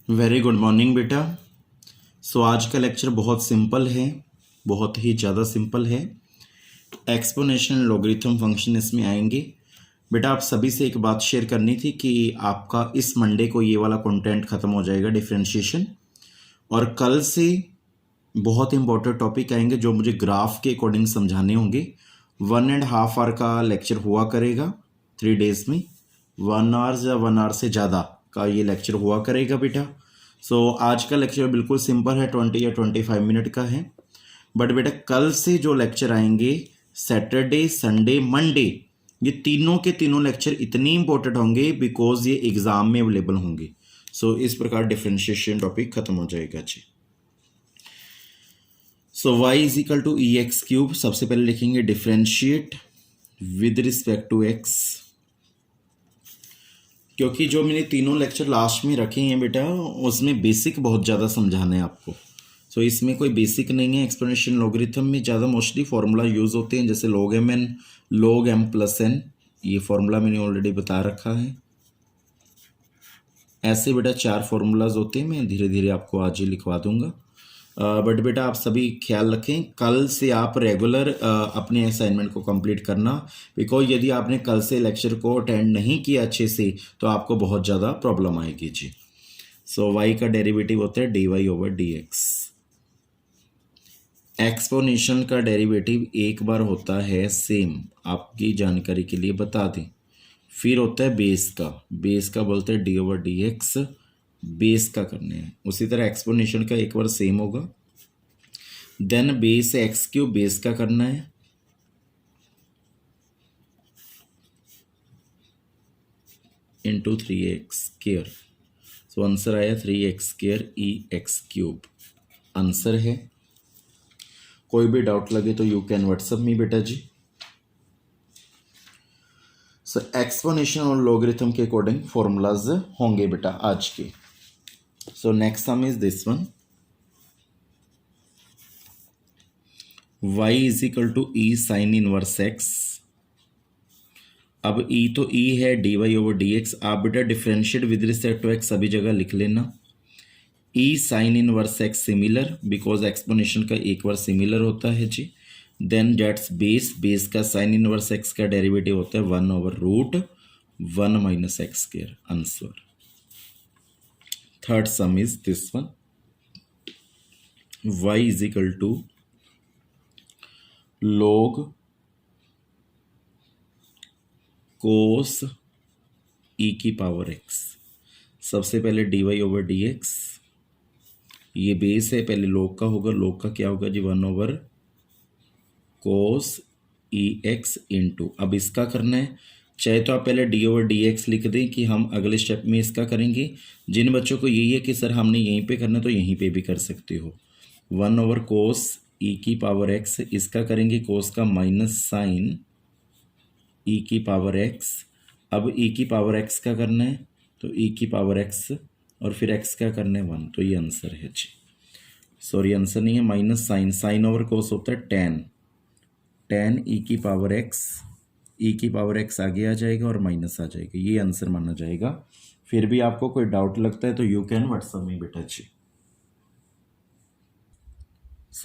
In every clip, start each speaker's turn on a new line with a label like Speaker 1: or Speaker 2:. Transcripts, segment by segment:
Speaker 1: Very good morning बेटा। आज का लेक्चर बहुत सिंपल है, बहुत ही ज़्यादा सिंपल है। एक्सपोनेंशियल लॉगरिथम फंक्शन इसमें आएंगे। बेटा आप सभी से एक बात शेयर करनी थी कि आपका इस मंडे को ये वाला कंटेंट ख़त्म हो जाएगा, डिफरेंशिएशन। और कल से बहुत इंपॉर्टेंट टॉपिक आएंगे जो मुझे ग्राफ के अकॉर्डिंग समझाने होंगे। 1.5 आवर का लेक्चर हुआ करेगा 3 डेज में। 1 आवर या 1 आवर से ज़्यादा का ये लेक्चर हुआ करेगा बेटा। आज का लेक्चर बिल्कुल सिंपल है, 20 या 25 मिनट का है। बट बेटा कल से जो लेक्चर आएंगे, सैटरडे संडे मंडे, ये तीनों के तीनों लेक्चर इतने इंपॉर्टेंट होंगे बिकॉज ये एग्जाम में अवेलेबल होंगे। इस प्रकार डिफरेंशिएशन टॉपिक खत्म हो जाएगा जी। y is equal to e x cube. सबसे पहले लिखेंगे differentiate with respect to x, क्योंकि जो मैंने तीनों लेक्चर लास्ट में रखे हैं बेटा उसमें बेसिक बहुत ज़्यादा समझाना है आपको। इसमें कोई बेसिक नहीं है। एक्सपोनेंशियल लॉगरिथम में ज़्यादा मोस्टली फार्मूला यूज़ होते हैं, जैसे log mn, log m plus n। ये फार्मूला मैंने ऑलरेडी बता रखा है। ऐसे बेटा 4 फार्मूलाज होते हैं, मैं धीरे धीरे आपको आज ही लिखवा दूंगा। बट बेटा आप सभी ख्याल रखें, कल से आप रेगुलर अपने असाइनमेंट को कंप्लीट करना, बिकॉज यदि आपने कल से लेक्चर को अटेंड नहीं किया अच्छे से तो आपको बहुत ज़्यादा प्रॉब्लम आएगी जी। y का डेरिवेटिव होता है dy ओवर dx। एक्सपोनेंशियल का डेरिवेटिव एक बार होता है सेम, आपकी जानकारी के लिए बता दें। फिर होता है बेस का बोलते हैं d over d x, base का करने हैं। उसी तरह एक्सपोनेंशियल का एक बार सेम होगा। Then base x cube, base का करना है। Into 3x square. आंसर आया 3x square e x cube, answer है। कोई भी डाउट लगे तो यू कैन व्हाट्सएप मी बेटा जी। एक्सपोनेंशियल और लॉगरिथम के अकॉर्डिंग फॉर्मूलाज होंगे बेटा आज के। Next sum is this one, y is equal to e sine inverse x। अब e तो e है, dy ओवर dx। आप बेटा differentiate with respect to x सभी जगह लिख लेना। e sine inverse x similar, because exponential का एक बार सिमिलर होता है जी। देन डेट्स बेस का साइन इनवर्स x का डेरिवेटिव होता है 1 over root 1 minus x square, answer. Third sum is this one, y is equal to log cos e की पावर x। सबसे पहले dy ओवर dx, ये बेस है, पहले log का होगा। log का क्या होगा जी, 1 over cos e x into. अब इसका करना है, चाहे तो आप पहले डी ओवर डी एक्स लिख दें कि हम अगले स्टेप में इसका करेंगे। जिन बच्चों को यही है कि सर हमने यहीं पे करना, तो यहीं पे भी कर सकते हो। 1 ओवर कोस ई की पावर एक्स, इसका करेंगे कोस का माइनस साइन ई की पावर एक्स। अब ई की पावर एक्स का करना है तो ई की पावर एक्स, और फिर एक्स का करना है 1, तो ये आंसर है जी। सॉरी आंसर नहीं है, माइनस साइन ओवर कोस होता है टेन ई की पावर एक्स आगे आ जाएगा और माइनस आ जाएगा, ये आंसर माना जाएगा। फिर भी आपको कोई डाउट लगता है तो यू कैन व्हाट्सएप में बेटा जी।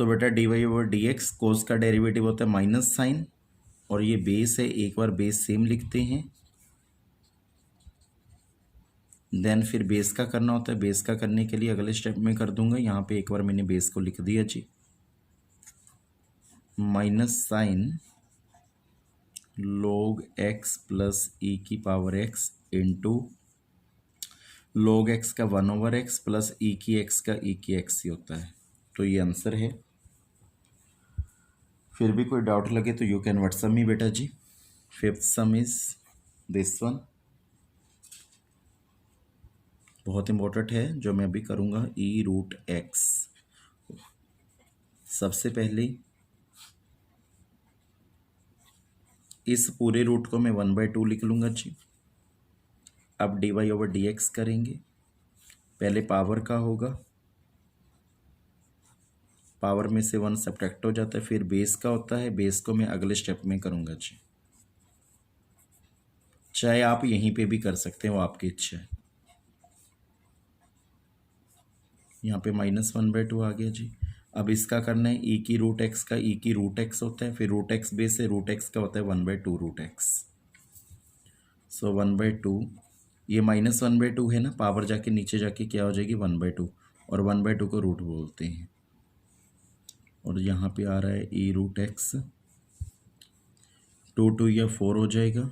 Speaker 1: बेटा d y over d x, cos का डेरिवेटिव होता है माइनस साइन, और ये बेस है, एक बार बेस सेम लिखते हैं। देन फिर बेस का करना होता है, बेस का करने के लिए अगले स्टेप में कर दूंगा। यहाँ पे एक बार मैंने बेस को लिख दिया जी, minus sine log x plus e की power x into log x का 1 ओवर x प्लस ई की x का ई की x ही होता है, तो ये आंसर है। फिर भी कोई डाउट लगे तो यू कैन व्हाट्सएप मी बेटा जी। Fifth sum is this one, बहुत इंपॉर्टेंट है जो मैं अभी करूँगा, ई रूट एक्स। सबसे पहले इस पूरे रूट को मैं 1/2 लिख लूँगा जी। अब d y over d x करेंगे, पहले पावर का होगा, पावर में से 1 सब्ट्रैक्ट हो जाता है। फिर बेस का होता है, बेस को मैं अगले स्टेप में करूँगा जी। चाहे आप यहीं पे भी कर सकते हो, आपकी इच्छा है। यहाँ पे -1/2 आ गया जी। अब इसका करना है ई की रूट एक्स का, ई की रूट एक्स होता है, फिर रूट एक्स बेस है, रूट एक्स का होता है 1/2 रूट एक्स। सो 1/2, ये -1/2 है ना, पावर जाके नीचे जाके क्या हो जाएगी 1/2, और 1/2 को रूट बोलते हैं। और यहाँ पे आ रहा है ई रूट एक्स, 2 या 4 हो जाएगा,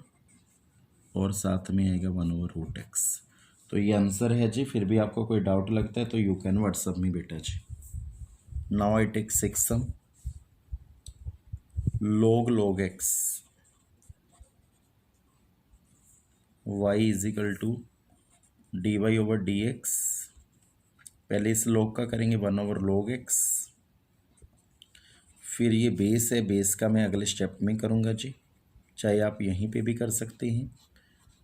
Speaker 1: और साथ में आएगा 1/रूट एक्स। तो ये आंसर है जी। फिर भी आपको कोई डाउट लगता है तो यू कैन व्हाट्सअप मी बेटा जी। Now I take 6 sum. log x y is equal to dy/dx। पहले इस log का करेंगे 1/log x, फिर ये बेस है, बेस का मैं अगले स्टेप में करूँगा जी, चाहे आप यहीं पे भी कर सकते हैं।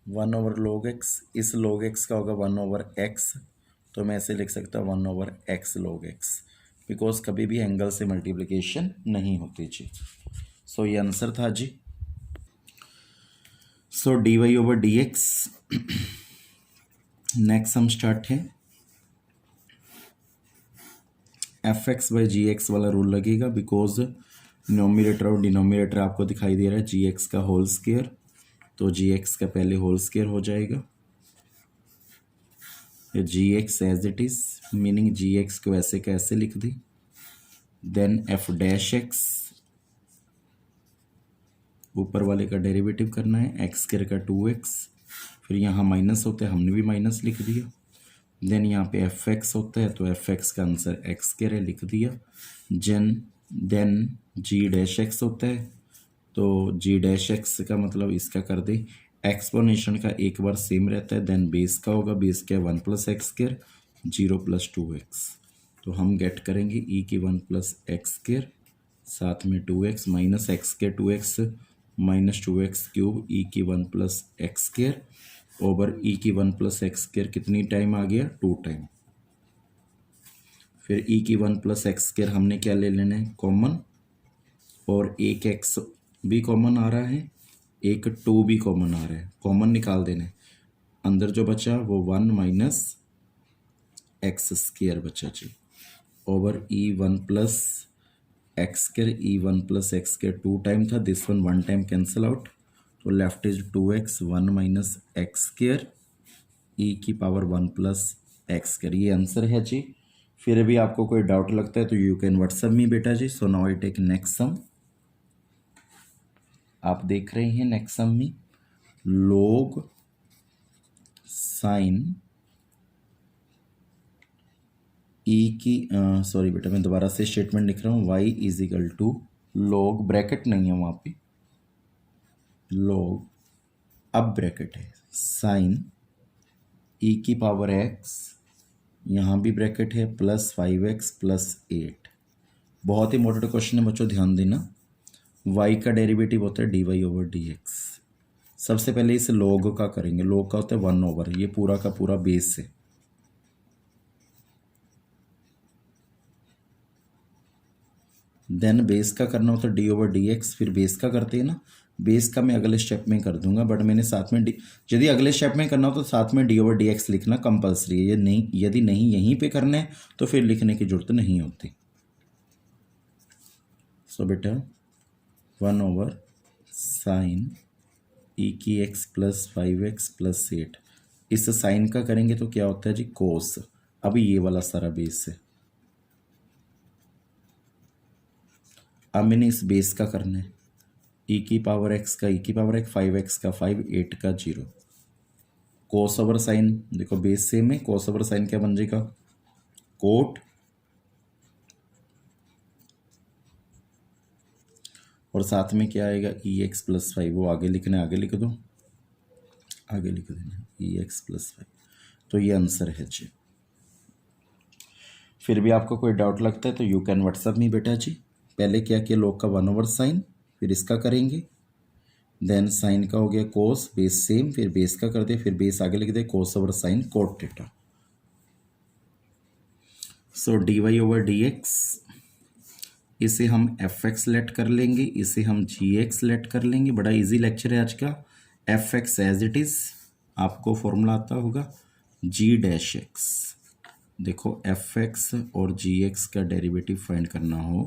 Speaker 1: 1/log x, इस log x का होगा 1/x, तो मैं ऐसे लिख सकता हूँ 1/x log x, बिकॉज कभी भी एंगल से मल्टीप्लिकेशन नहीं होती जी। सो ये आंसर था जी। सो dy/dx। नेक्स्ट हम स्टार्ट है, fx/gx वाला रूल लगेगा, बिकॉज न्यूमरेटर और डिनोमिनेटर आपको दिखाई दे रहा है gx का होल स्क्वायर, तो gx का पहले होल स्क्वायर हो जाएगा, gx as it is, meaning gx को ऐसे कैसे लिख दी। देन f'(x), ऊपर वाले का डेरिवेटिव करना है, एक्स स्क्वायर का 2x, फिर यहाँ माइनस होता है, हमने भी माइनस लिख दिया। देन यहाँ पे fx होता है, तो fx का आंसर एक्स स्क्वायर है, लिख दिया। देन g'(x) होता है, तो g'(x) का मतलब इसका कर दे, एक्सपोनेंशियल का एक बार सेम रहता है, देन बेस का होगा, बेस क्या 1 + x², 0 + 2x। तो हम गेट करेंगे e की 1 + x², साथ में 2x minus x² 2x minus 2x³ e की 1 + x² ओवर e की 1 + x² कितनी टाइम आ गया 2 टाइम। फिर e की 1 + x² हमने क्या ले लेना है कॉमन, और एक x भी कॉमन आ रहा है, एक 2 भी कॉमन आ रहा है, कॉमन निकाल देना है। अंदर जो बचा वो 1 - x² बचा जी, over e 1 + x², e 1 + x² 2 time था, this one 1 time cancel out, तो left is 2x 1 - x² e की पावर 1 + x²। ये आंसर है जी। फिर भी आपको कोई डाउट लगता है तो यू कैन व्हाट्सएप मी बेटा जी। So now I take next sum. आप देख रहे हैं नेक्स्ट सम में log साइन e की सॉरी बेटा मैं दोबारा से स्टेटमेंट लिख रहा हूँ, y is equal to log, bracket नहीं है वहाँ पे, log अब ब्रैकेट है, साइन e की पावर x, यहाँ भी ब्रैकेट है, +5x + 8। बहुत ही इंपॉर्टेंट क्वेश्चन है बच्चों, ध्यान देना। y का डेरिवेटिव होता है dy/dx। सबसे पहले इस log का करेंगे, log का होता है 1/, ये पूरा का पूरा बेस है, देन बेस का करना होता है d/dx, फिर बेस का करते हैं ना, बेस का मैं अगले स्टेप में कर दूंगा, बट मैंने साथ में यदि अगले स्टेप में करना हो तो साथ में d/dx लिखना कंपलसरी है, ये नहीं, यदि नहीं यहीं पे करना है तो फिर लिखने की जरूरत नहीं होती। सो बेटा 1/sin e की x + 5x + 8, इस साइन का करेंगे तो क्या होता है जी कोस। अभी ये वाला सारा बेस है, अब मैंने इस बेस का करना है, e की पावर x का e की पावर 5x का 5, 8 का 0, कोस ओवर साइन, देखो बेस सेम है, कोस ओवर साइन क्या बन जाएगा कोट, और साथ में क्या आएगा ex + 5, वो आगे लिखना है, आगे लिख दो, आगे लिख देना ex + 5। तो ये आंसर है जी। फिर भी आपको कोई डाउट लगता है तो यू कैन व्हाट्सअप मी बेटा जी। पहले क्या किया log का 1/sin, फिर इसका करेंगे, देन साइन का हो गया कोस, बेस सेम, फिर बेस का कर दे, फिर बेस आगे लिख दे कोस ओवर साइन कोट थीटा। सो dy/dx, इसे हम fx लेट कर लेंगे, इसे हम gx लेट कर लेंगे। बड़ा इजी लेक्चर है आज का। fx एज इट इज, आपको फॉर्मूला आता होगा g'(x) देखो एफ एक्स और जी एक्स का डेरिवेटिव फाइंड करना हो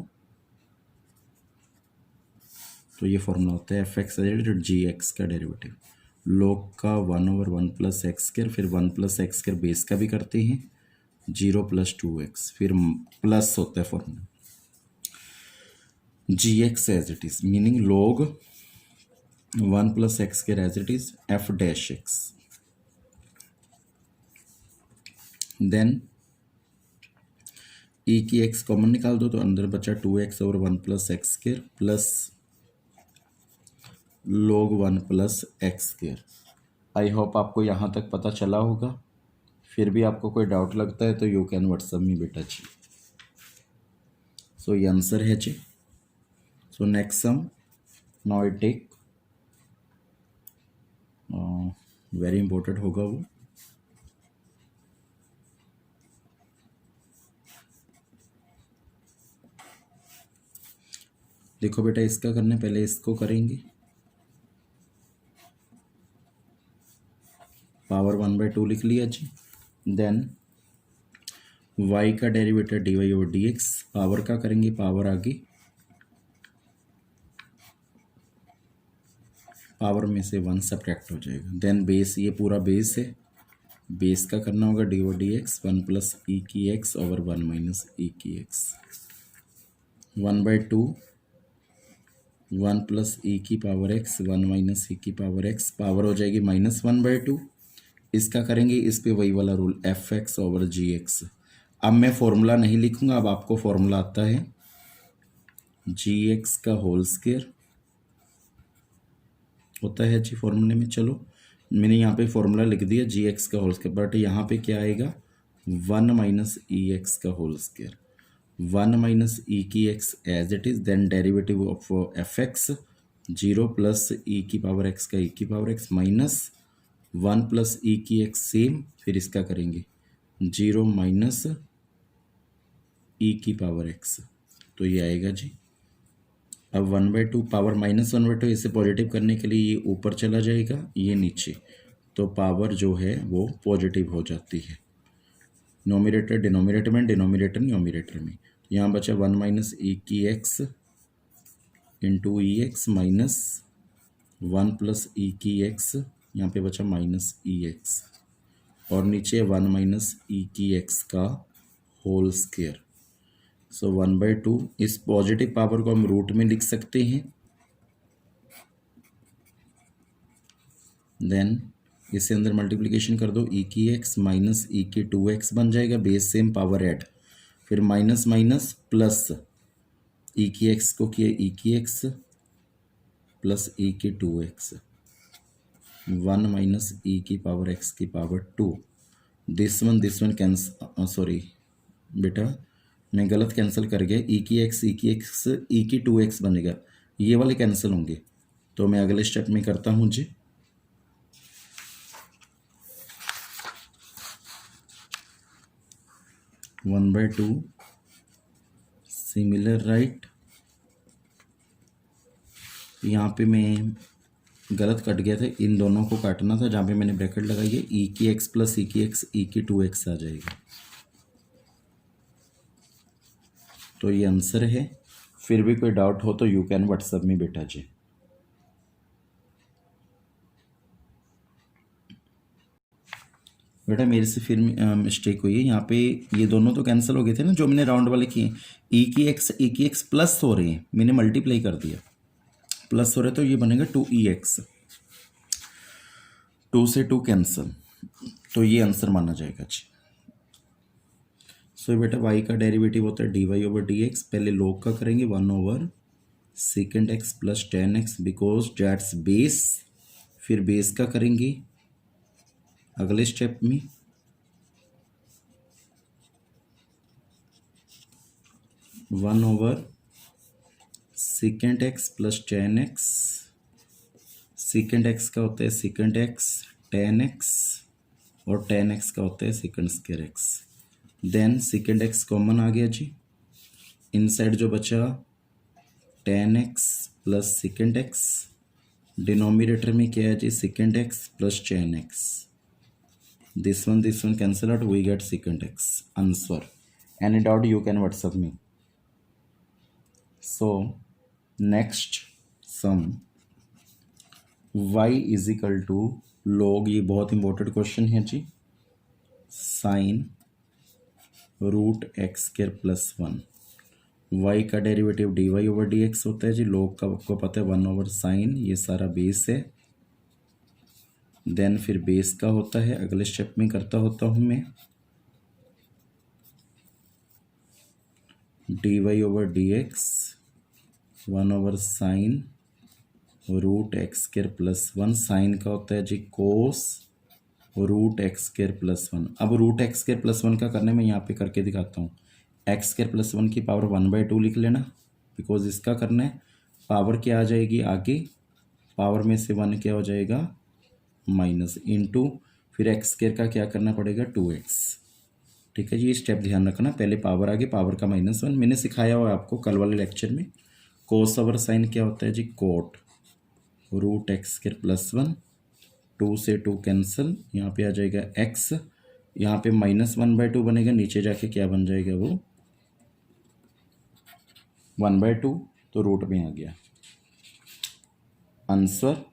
Speaker 1: तो ये फॉर्मूला होता है एफ एक्स का डेरिवेटिव जी एक्स का डेरिवेटिव log का 1/1 प्लस एक्स स्क्वायर, फिर 1 प्लस एक्स स्क्वायर बेस का भी करते हैं, 0 प्लस 2x, फिर प्लस होता है फॉर्मूला जी x as it is, meaning log 1 plus x square as it is f dash x, then e की एक्स कॉमन निकाल दो तो अंदर बचा 2x over 1 plus x square plus log 1 plus x square. I hope आपको यहाँ तक पता चला होगा। फिर भी आपको कोई डाउट लगता है तो यू कैन व्हाट्सअप मी बेटा जी। सो ये आंसर है जी। So next sum now I take, very important होगा वो। देखो बेटा इसका करने पहले इसको करेंगे, पावर 1/2 लिख लिया जी। देन y का derivative dy over dx, power का करेंगे, पावर आगे पावर में से 1 सब्ट्रैक्ट हो जाएगा। देन बेस, ये पूरा बेस है, बेस का करना होगा dy over dx 1 plus e की x ओवर 1 माइनस ई की x, 1/2 1 प्लस ई की पावर x 1 माइनस ई की पावर x, पावर हो जाएगी -1/2। इसका करेंगे इस पे वही वाला रूल एफ एक्स ओवर जी एक्स। अब मैं फॉर्मूला नहीं लिखूंगा, अब आपको फॉर्मूला आता है जी एक्स का होल स्क्वायर होता है जी फॉर्मूले में। चलो मैंने यहाँ पे फॉर्मूला लिख दिया जी एक्स का होल स्क्वायर, बट यहाँ पे क्या आएगा 1 माइनस ई एक्स का होल स्क्वायर, 1 माइनस ई की x as it is, then derivative of f x 0 plus e की पावर एक्स का ई की power x minus 1 plus e की एक्स सेम, फिर इसका करेंगे 0 माइनस ई की पावर एक्स, तो ये आएगा जी। अब 1/2 पावर -1/2, इसे पॉजिटिव करने के लिए ये ऊपर चला जाएगा, ये नीचे, तो पावर जो है वो पॉजिटिव हो जाती है। नोमिनेटर डिनोमिनेटर में, डिनोमिनेटर न्यूमिनेटर में, यहाँ बचा 1 माइनस ई की एक्स इंटू ई एक्स माइनस 1 प्लस ई की एक्स, यहाँ पे बचा माइनस ई एक्स, और नीचे 1 माइनस ई की एक्स का होल स्क्वायर। सो 1/2, इस पॉजिटिव पावर को हम रूट में लिख सकते हैं। देन इससे अंदर मल्टीप्लिकेशन कर दो, ई की एक्स माइनस ई की 2x बन जाएगा, बेस सेम पावर ऐड, फिर माइनस माइनस प्लस, ई की एक्स को किया ई की एक्स प्लस ई की 2x, 1 माइनस ई की पावर एक्स की power 2, this one cancel, sorry बेटा मैं गलत कैंसिल कर गया, ई की एक्स ई की 2x बनेगा, ये वाले कैंसिल होंगे, तो मैं अगले स्टेप में करता हूँ जी। One by two similar right, यहाँ पे मैं गलत कट गया था, इन दोनों को काटना था, जहाँ पे मैंने ब्रैकेट लगाई है ई की एक्स प्लस ई की एक्स ई की 2x आ जाएगा, तो ये आंसर है। फिर भी कोई डाउट हो तो यू कैन व्हाट्सएप में बेटा जी। बेटा मेरे से फिर मिस्टेक हुई है, यहाँ पे ये दोनों तो कैंसिल हो गए थे ना जो मैंने राउंड वाले किए, ई की एक्स प्लस हो रहे हैं, मैंने मल्टीप्लाई कर दिया, प्लस हो रहे तो ये बनेगा 2EX, 2 से 2 कैंसिल, तो ये आंसर माना जाएगा जी। सो बेटा y का डेरिवेटिव होता है dy ओवर dx, पहले log का करेंगे 1 over second x plus 10x because that's base, फिर बेस का करेंगे अगले स्टेप में, one over second x plus 10x, second x का होता है सेकेंड एक्स 10x, और 10x का होता है second square x, then second x common आ गया जी, इनसाइड जो बचा 10x plus second x, denominator में क्या है जी second x plus 10x, this one cancel out, we get secant x. Answer. Any doubt you can WhatsApp me. So next sum, y is equal to log, ये बहुत important question है जी, sine root x square plus one. y का derivative dy over dx होता है जी, log का आपको पता है 1 ओवर साइन, ये सारा बेस है। देन फिर बेस का होता है, अगले स्टेप में करता होता हूँ मैं, dy over dx 1 over sine root x square plus one. Sine का होता है जी cos root x square plus one. अब root x square plus one का करने में यहाँ पे करके दिखाता हूँ। एक्स स्क्वायर प्लस वन की पावर 1/2 लिख लेना, बिकॉज इसका करना है। पावर क्या आ जाएगी आगे, पावर में से 1 क्या हो जाएगा माइनस, इंटू फिर एक्स स्क्वायर का क्या करना पड़ेगा 2x। ठीक है जी, ये स्टेप ध्यान रखना, पहले पावर आगे, पावर का -1 मैंने सिखाया हुआ है आपको कल वाले लेक्चर में। कोस ओवर साइन क्या होता है जी cot root x square plus one, 2 से 2 कैंसिल, यहाँ पे आ जाएगा x, यहाँ पे -1/2 बनेगा, नीचे जाके क्या बन जाएगा वो 1/2, तो रूट में आ गया आंसर।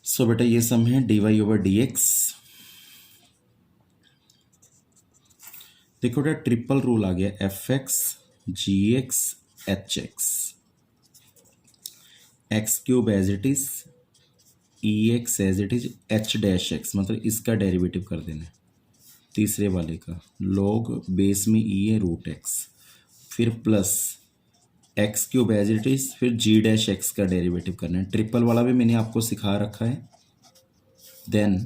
Speaker 1: सो बेटा ये सम है dy ओवर dx। देखो बेटा ट्रिपल रूल आ गया, fx gx hx, x cube as it is, e x as it is, h dash x, मतलब इसका डेरिवेटिव कर देना है तीसरे वाले का, लॉग बेस में ई है रूट एक्स, फिर plus x cube as it is, फिर जी डैश एक्स का डेरिवेटिव करना है। ट्रिपल वाला भी मैंने आपको सिखा रखा है। देन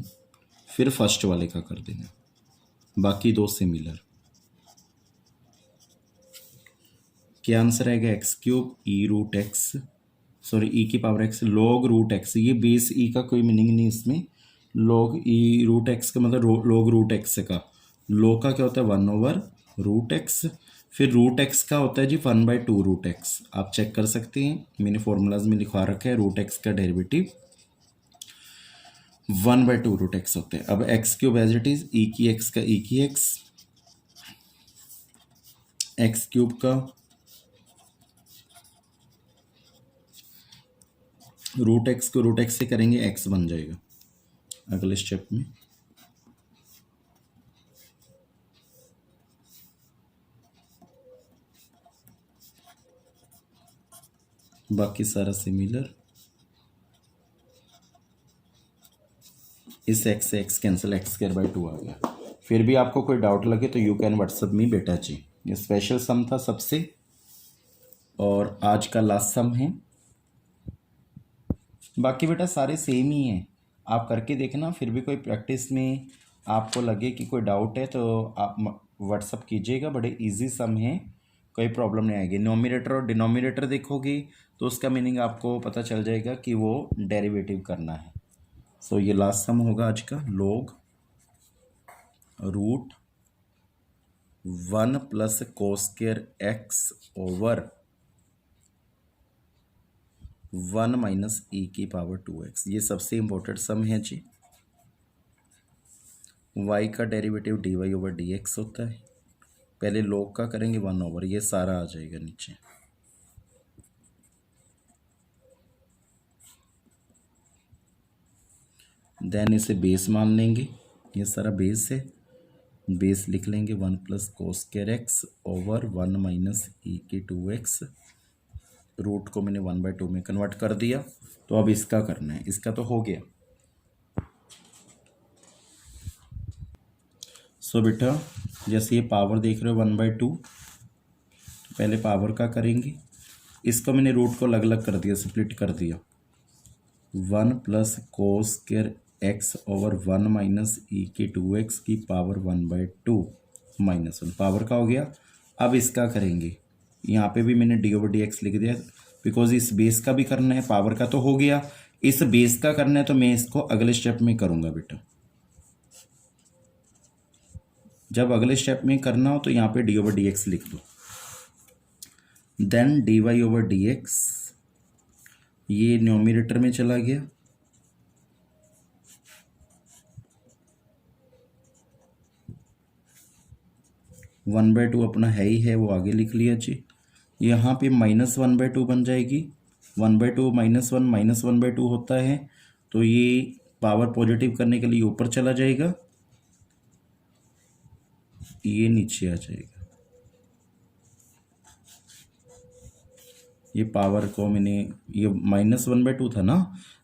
Speaker 1: फिर फर्स्ट वाले का कर देना, बाकी दो सिमिलर। क्या आंसर आएगा, x cube e root x, sorry e की power x log root x, ये बेस ई का कोई मीनिंग नहीं इसमें, लॉग ई रूट एक्स का मतलब लॉग रूट एक्स का, लॉग का क्या होता है 1 ओवर रूट एक्स, फिर रूट एक्स का होता है जी 1/2 रूट एक्स। आप चेक कर सकते हैं, मैंने फॉर्मूलाज में लिखवा रखा है, रूट एक्स का डेरिवेटिव 1/2 रूट एक्स होते हैं। अब x cube as it is, e की एक्स का ई की एक्स, एक्स क्यूब का रूट एक्स को रूट एक्स से करेंगे एक्स बन जाएगा अगले स्टेप में। बाकी सारा सिमिलर, इस एक्स से x cancel, x square by 2 आ गया। फिर भी आपको कोई डाउट लगे तो यू कैन व्हाट्सअप मी बेटा जी। ये स्पेशल सम था सबसे, और आज का लास्ट सम है। बाकी बेटा सारे सेम ही हैं, आप करके देखना, फिर भी कोई प्रैक्टिस में आपको लगे कि कोई डाउट है तो आप व्हाट्सअप कीजिएगा। बड़े इजी सम हैं, कोई प्रॉब्लम नहीं आएगी। नोमिनेटर और डिनोमिनेटर देखोगे तो उसका मीनिंग आपको पता चल जाएगा कि वो डेरिवेटिव करना है। सो ये लास्ट सम होगा आज का, log root 1 plus cos square x over 1 minus e की पावर 2x। ये सबसे इंपॉर्टेंट सम है जी। y का डेरिवेटिव dy ओवर dx होता है, पहले log का करेंगे 1 ओवर, ये सारा आ जाएगा नीचे। देन इसे बेस मान लेंगे, ये सारा बेस है, बेस लिख लेंगे 1 plus cos square x over 1 minus e की 2x। रूट को मैंने 1/2 में कन्वर्ट कर दिया। तो अब इसका करना है, इसका तो हो गया। सो बेटा जैसे ये पावर देख रहे हो 1/2, पहले पावर का करेंगे, इसको मैंने रूट को अलग अलग कर दिया, स्प्लिट कर दिया। 1 plus cos square x over 1 minus e की 2x की पावर 1/2 -1, पावर का हो गया। अब इसका करेंगे, यहाँ पे भी मैंने डी ओवर डी एक्स लिख दिया, बिकॉज इस बेस का भी करना है, पावर का तो हो गया, इस बेस का करना है, तो मैं इसको अगले स्टेप में करूँगा बेटा। जब अगले स्टेप में करना हो तो यहाँ पे डी ओवर डी एक्स लिख दो, then d y over d x ये न्यूमरेटर में चला गया, वन बाय टू अपना है ही है, वो आगे लिख लिया जी। यहाँ पे -1/2 बन जाएगी, 1/2 -1 होता है, तो ये पावर पॉजिटिव करने के लिए ऊपर चला जाएगा, ये नीचे आ जाएगा। ये पावर को मैंने, ये -1/2 था ना,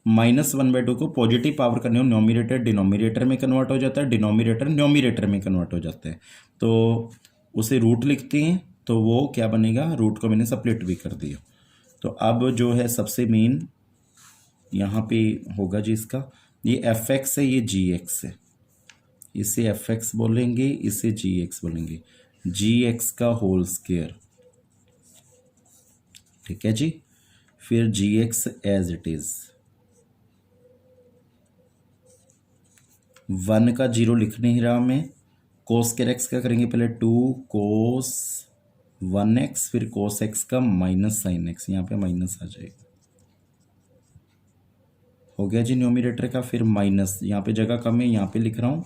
Speaker 1: -1/2 को पॉजिटिव पावर करने हो, न्यूमरेटर डिनोमिनेटर में कन्वर्ट हो जाता है, डिनोमिनेटर न्यूमरेटर में कन्वर्ट हो जाता है, तो उसे रूट लिखते हैं, तो वो क्या बनेगा, रूट को मैंने स्प्लिट भी कर दिया। तो अब जो है सबसे मेन यहाँ पे होगा जी इसका, ये f(x) है, ये g(x) है, इसे f(x) बोलेंगे, इसे g(x) बोलेंगे, g(x) का होल स्क्वायर, ठीक है जी। फिर g(x) एज इट इज, 1 का 0 लिख नहीं रहा मैं, कोस स्क्वायर x का करेंगे पहले 2 कोस 1x, फिर कोस x का माइनस साइन x, यहाँ पे माइनस आ जाएगा, हो गया जी न्यूमरेटर का। फिर माइनस, यहाँ पे जगह कम है, यहाँ पे लिख रहा हूँ